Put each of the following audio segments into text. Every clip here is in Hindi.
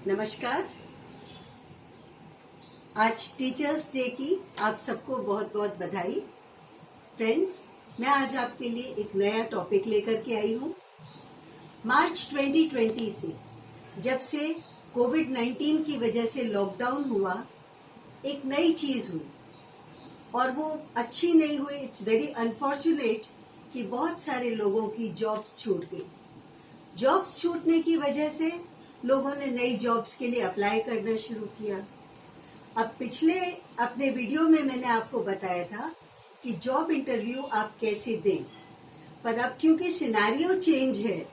नमस्कार। आज टीचर्स डे की आप सबको बहुत बहुत बधाई। फ्रेंड्स, मैं आज आपके लिए एक नया टॉपिक लेकर के आई हूँ। मार्च 2020 से, जब से कोविड-19 की वजह से लॉकडाउन हुआ, एक नई चीज़ हुई और वो अच्छी नहीं हुई। इट्स वेरी अनफॉर्चुनेट कि बहुत सारे लोगों की जॉब्स छूट गई। जॉब्स छूटने की वजह से लोगों ने नई जॉब्स के लिए अप्लाई करना शुरू किया। अब पिछले अपने वीडियो में मैंने आपको बताया था कि जॉब इंटरव्यू आप कैसे दें, पर अब क्योंकि सिनेरियो चेंज है,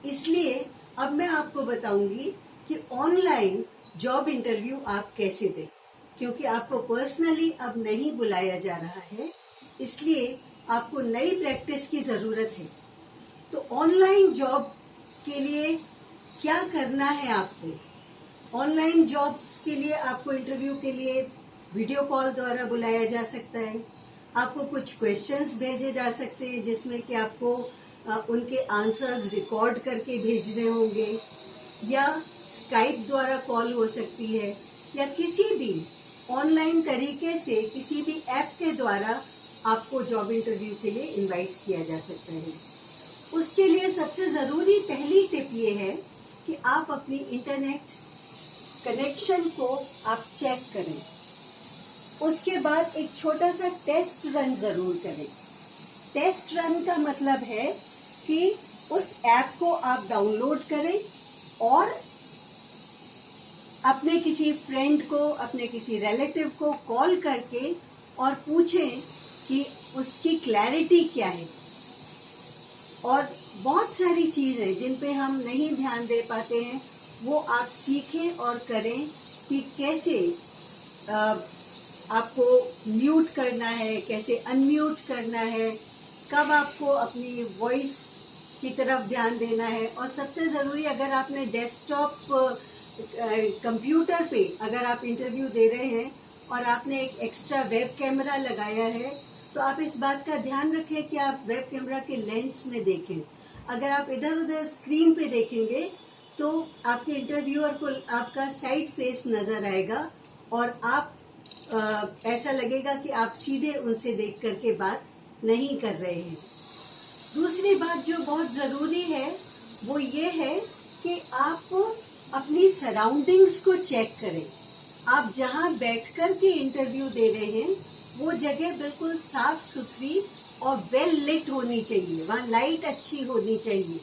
इसलिए अब मैं आपको बताऊंगी कि ऑनलाइन जॉब इंटरव्यू आप कैसे दें। क्योंकि आपको पर्सनली अब नहीं बुलाया जा रहा है, इसलिए आपको नई प्रैक्टिस की ज़रूरत है। तो ऑनलाइन जॉब के लिए क्या करना है आपको? ऑनलाइन जॉब्स के लिए आपको इंटरव्यू के लिए वीडियो कॉल द्वारा बुलाया जा सकता है। आपको कुछ क्वेश्चंस भेजे जा सकते हैं जिसमें कि आपको उनके आंसर्स रिकॉर्ड करके भेजने होंगे, या स्काइप द्वारा कॉल हो सकती है, या किसी भी ऑनलाइन तरीके से किसी भी ऐप के द्वारा आपको जॉब इंटरव्यू के लिए इनवाइट किया जा सकता है। उसके लिए सबसे ज़रूरी पहली टिप ये है कि आप अपनी इंटरनेट कनेक्शन को आप चेक करें। उसके बाद एक छोटा सा टेस्ट रन ज़रूर करें। टेस्ट रन का मतलब है कि उस ऐप को आप डाउनलोड करें और अपने किसी फ्रेंड को, अपने किसी रिलेटिव को कॉल करके और पूछें कि उसकी क्लैरिटी क्या है। और बहुत सारी चीज़ें जिन पे हम नहीं ध्यान दे पाते हैं, वो आप सीखें और करें कि कैसे आपको म्यूट करना है, कैसे अनम्यूट करना है, कब आपको अपनी वॉइस की तरफ ध्यान देना है। और सबसे ज़रूरी, अगर आपने डेस्कटॉप कंप्यूटर पे अगर आप इंटरव्यू दे रहे हैं और आपने एक एक्स्ट्रा वेब कैमरा लगाया है, तो आप इस बात का ध्यान रखें कि आप वेब कैमरा के लेंस में देखें। अगर आप इधर उधर स्क्रीन पे देखेंगे तो आपके इंटरव्यूअर को आपका साइड फेस नज़र आएगा और आप ऐसा लगेगा कि आप सीधे उनसे देख करके बात नहीं कर रहे हैं। दूसरी बात जो बहुत ज़रूरी है वो ये है कि आप अपनी सराउंडिंग्स को चेक करें। आप जहाँ बैठ कर के इंटरव्यू दे रहे हैं वो जगह बिल्कुल साफ सुथरी और वेल लिट होनी चाहिए, वहाँ लाइट अच्छी होनी चाहिए।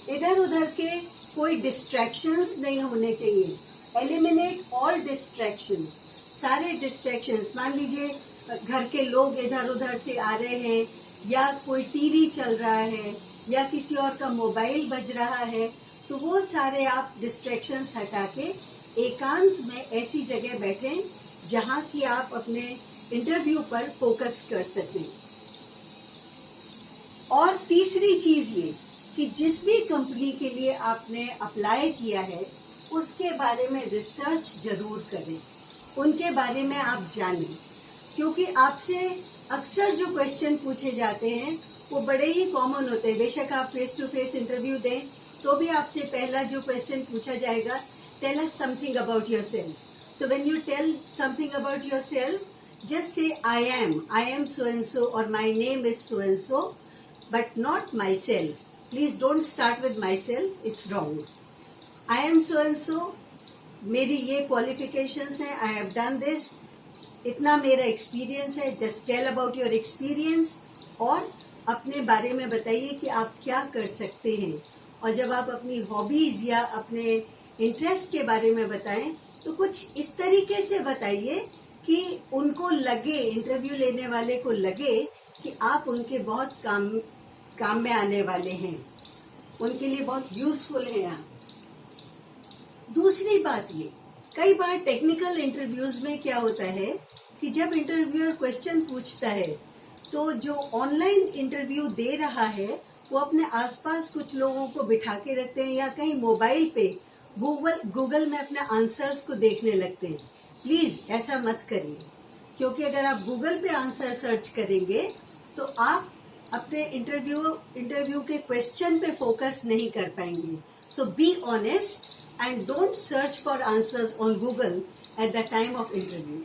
इधर उधर के कोई डिस्ट्रैक्शंस नहीं होने चाहिए। एलिमिनेट ऑल डिस्ट्रैक्शंस, सारे डिस्ट्रैक्शंस। मान लीजिए घर के लोग इधर उधर से आ रहे हैं, या कोई टीवी चल रहा है, या किसी और का मोबाइल बज रहा है, तो वो सारे आप डिस्ट्रैक्शंस हटा के एकांत में ऐसी जगह बैठें जहाँ की आप अपने इंटरव्यू पर फोकस कर सकें। और तीसरी चीज़ ये कि जिस भी कंपनी के लिए आपने अप्लाई किया है उसके बारे में रिसर्च जरूर करें, उनके बारे में आप जानें। क्योंकि आपसे अक्सर जो क्वेश्चन पूछे जाते हैं वो बड़े ही कॉमन होते हैं। बेशक आप फेस टू फेस इंटरव्यू दें तो भी आपसे पहला जो क्वेश्चन पूछा जाएगा, tell us something about yourself. So when you tell something about yourself, just say I am so and so, or my name is so and so, but not myself. Please don't start with myself, it's wrong. I am so and so, मेरी ये qualifications हैं, I have done this, इतना मेरा experience है, just tell about your experience। और अपने बारे में बताइए कि आप क्या कर सकते हैं। और जब आप अपनी हॉबीज़ या अपने इंटरेस्ट के बारे में बताएं तो कुछ इस तरीके से बताइए कि उनको लगे, इंटरव्यू लेने वाले को लगे कि आप उनके बहुत काम में आने वाले हैं, उनके लिए बहुत यूजफुल हैं आप। दूसरी बात ये, कई बार टेक्निकल इंटरव्यूज में क्या होता है कि जब इंटरव्यूअर क्वेश्चन पूछता है तो जो ऑनलाइन इंटरव्यू दे रहा है वो अपने आसपास कुछ लोगों को बिठा के रखते हैं, या कहीं मोबाइल पे गूगल में अपने आंसर्स को देखने लगते हैं। प्लीज़ ऐसा मत करिए, क्योंकि अगर आप गूगल पे आंसर सर्च करेंगे तो आप अपने इंटरव्यू के क्वेश्चन पे फोकस नहीं कर पाएंगे। So be honest and don't search for answers on Google at the time of interview.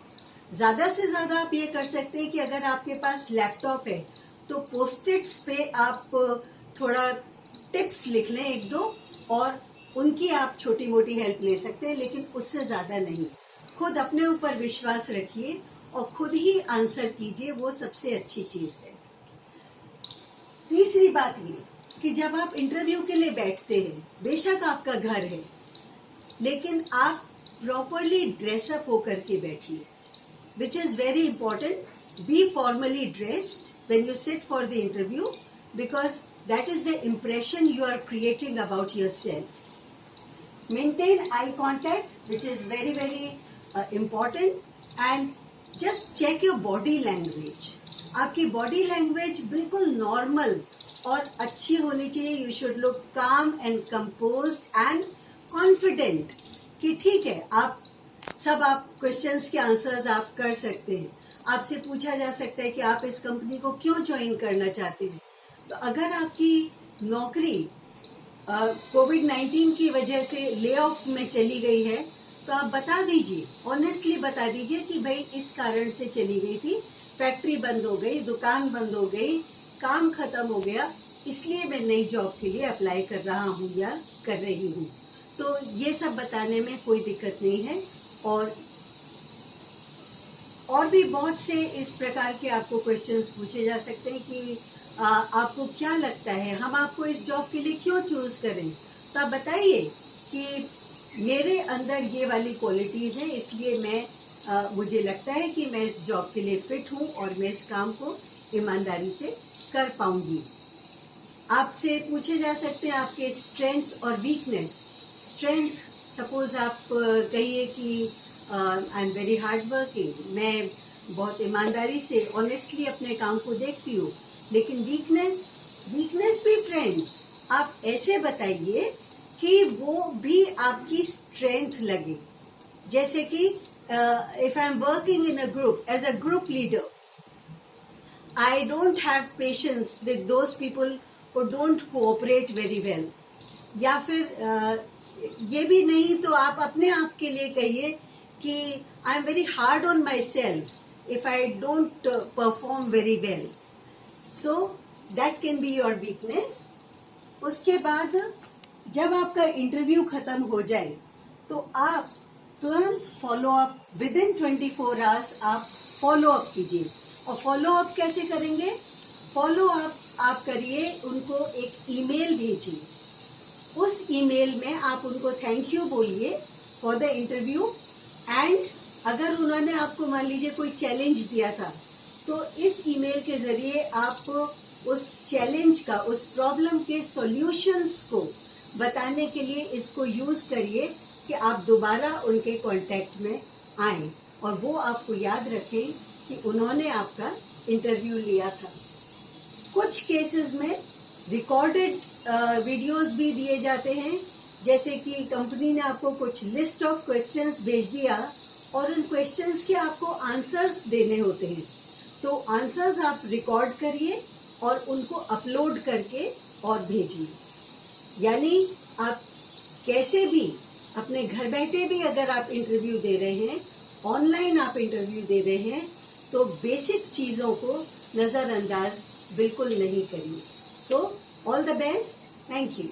ज़्यादा से ज़्यादा आप ये कर सकते हैं कि अगर आपके पास लैपटॉप है तो पोस्ट-इट्स पे आप थोड़ा टिप्स लिख लें एक दो, और उनकी आप छोटी मोटी हेल्प ले सकते हैं, लेकिन उससे ज़्यादा नहीं। खुद अपने ऊपर विश्वास रखिए और खुद ही आंसर कीजिए, वो सबसे अच्छी चीज़ है। तीसरी बात ये कि जब आप इंटरव्यू के लिए बैठते हैं, बेशक आपका घर है, लेकिन आप प्रॉपरली ड्रेसअप होकर के बैठिए, which is very important. Be formally dressed when you sit for the interview, because that is the impression you are creating about yourself. Maintain eye contact, which is very important, and just check your body language. आपकी body language बिल्कुल normal और अच्छी होनी चाहिए. You should look calm and composed and confident कि ठीक है, आप क्वेश्चंस के आंसर्स आप कर सकते हैं. आपसे पूछा जा सकता है कि आप इस कंपनी को क्यों ज्वाइन करना चाहते हैं. तो अगर आपकी नौकरी कोविड-19 की वजह से ले ऑफ में चली गई है, तो आप बता दीजिए, ऑनेस्टली बता दीजिए कि भाई इस कारण से चली गई थी, फैक्ट्री बंद हो गई, दुकान बंद हो गई, काम खत्म हो गया, इसलिए मैं नई जॉब के लिए अप्लाई कर रहा हूँ या कर रही हूँ. तो ये सब बताने में कोई दिक्कत नहीं है. और भी बहुत से इस प्रकार के आपको क्वेश्चंस पूछे जा सकते हैं कि आपको क्या लगता है, हम आपको इस जॉब के लिए क्यों चूज करें. तो आप बताइए कि मेरे अंदर ये वाली क्वालिटीज़ हैं, इसलिए मुझे लगता है कि मैं इस जॉब के लिए फिट हूँ और मैं इस काम को ईमानदारी से कर पाऊंगी. आपसे पूछे जा सकते हैं आपके स्ट्रेंथ्स और वीकनेस. स्ट्रेंथ, सपोज आप कहिए कि I am very hard working, मैं बहुत ईमानदारी से ऑनेस्टली अपने काम को देखती हूँ. लेकिन वीकनेस भी फ्रेंड्स आप ऐसे बताइए कि वो भी आपकी स्ट्रेंथ लगे. जैसे कि if I am working in a group as a group leader, I don't have patience with those people who don't cooperate very well. या फिर ये भी नहीं तो आप अपने आप के लिए कहिए कि I am very hard on my self if I don't perform very well. So that can be your weakness. उसके बाद जब आपका इंटरव्यू खत्म हो जाए तो आप तुरंत follow up, with in 24 hours आप फॉलो अप कीजिए. और फॉलो अप कैसे करेंगे? फॉलो अप आप करिए, उनको एक ईमेल भेजिए. उस ईमेल में आप उनको थैंक यू बोलिए फॉर द इंटरव्यू. एंड अगर उन्होंने आपको मान लीजिए कोई चैलेंज दिया था, तो इस ईमेल के जरिए आप उस चैलेंज का, उस प्रॉब्लम के सॉल्यूशंस को बताने के लिए इसको यूज करिए कि आप दोबारा उनके कांटेक्ट में आएं और वो आपको याद रखें कि उन्होंने आपका इंटरव्यू लिया था. कुछ केसेस में रिकॉर्डेड वीडियोस भी दिए जाते हैं. जैसे कि कंपनी ने आपको कुछ लिस्ट ऑफ क्वेश्चंस भेज दिया और उन क्वेश्चंस के आपको आंसर्स देने होते हैं. तो आंसर्स आप रिकॉर्ड करिए और उनको अपलोड करके और भेजिए. यानी आप कैसे भी अपने घर बैठे भी अगर आप इंटरव्यू दे रहे हैं, ऑनलाइन आप इंटरव्यू दे रहे हैं, तो बेसिक चीज़ों को नज़रअंदाज बिल्कुल नहीं करिए. So all the best. Thank you.